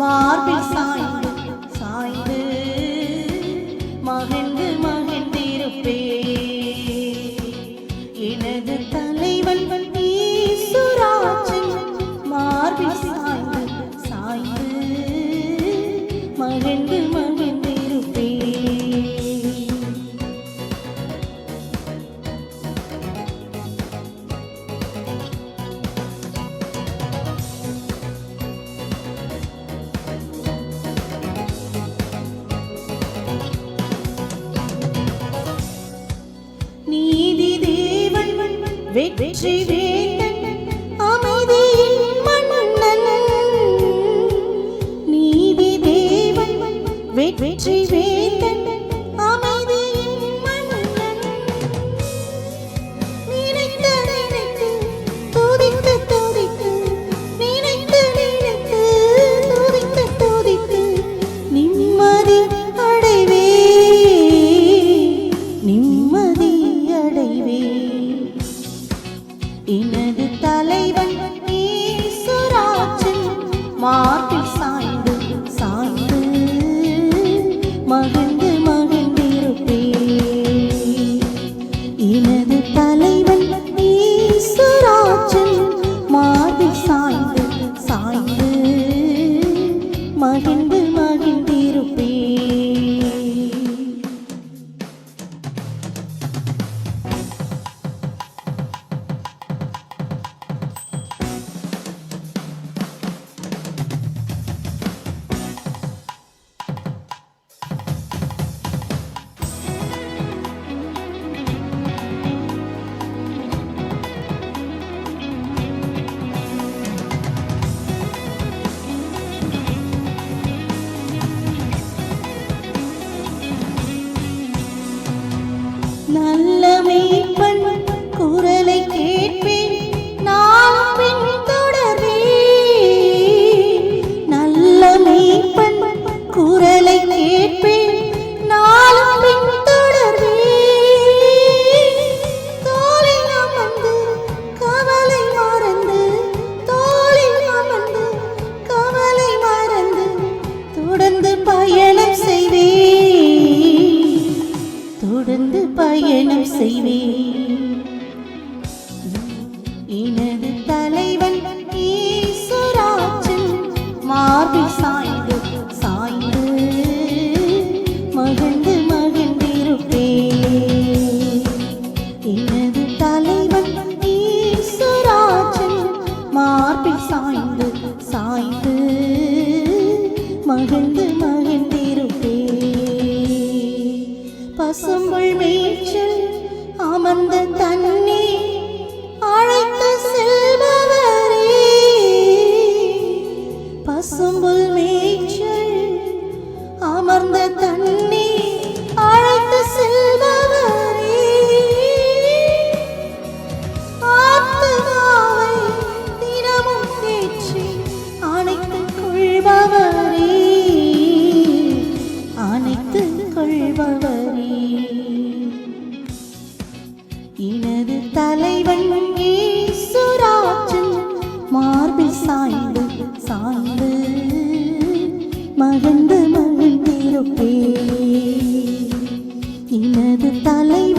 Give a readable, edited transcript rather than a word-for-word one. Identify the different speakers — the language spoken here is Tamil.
Speaker 1: மார்பில் சாய்ந்து சாய்ந்து மகிழ்ந்து மகிழ்ந்திருப்பே எனது தலைவன் ஈசுராஜன் மார்பில் சாய்ந்து சாய்ந்து மகிழ்ந்து மகிழ்ந்திருப்பே நீதி தேவன் வெற்றி வேந்தன் அமைதியின் மன்னன் நீதி தேவன் வெற்றி வேந்தன் அமைதியின் மன்னன் நினைத்து நினைத்து துதித்து துதித்து நினைத்து நினைத்து துதித்து துதித்து நிம்மதி அடைவே நிம்மதி அடைவே எனது தலைவன் ஈசுராஜன் மார்பில் சாய்ந்து சாய்ந்து மகிழ்ந்து மகிழ்ந்திருப்பே எனது தலைவன் ஈசுராஜன் மார்பில் சாய்ந்து சாய்ந்து மகிழ்ந்து மகிழ்ந்திருப்பே நல்ல மேய்ப்பன் குரலை கேட்பேன் நான் பின்தொடர்வேன் நல்ல மேய்ப்பன் குரலை கேட்பேன் நான் பின்தொடர்வேன் தோளில் அமர்ந்து கவலை மறந்து தோளில் அமர்ந்து கவலை மறந்து தொடர்ந்து பயணம் செய்வேன் தொடர்ந்து பயணம் செய்வேன் எனது தலைவன் ஈசுராஜன் மார்பில் சாய்ந்து சாய்ந்து மகிழ்ந்து மகிழ்ந்திருப்பே எனது தலைவன் ஈசுராஜன் மார்பில் சாய்ந்து சாய்ந்து மகிழ்ந்து மகிழ்ந்திருப்பே பசும்புல் மேய்ச்சல் அமர்ந்த தண்ணி அழைத்து செல்பவரே பசும்புல் மேய்ச்சல் அமர்ந்த தண்ணி அழைத்து செல்பவரே ஆத்துமாவை தினமும் தேற்றி அணைத்துக் கொள்பவரே அணைத்துக் கொள்பவரே எனது தலைவன் ஈசுராஜன் மார்பில் சாய்ந்து சாய்ந்து மகிழ்ந்து மகிழ்ந்திருப்பே எனது தலைவன்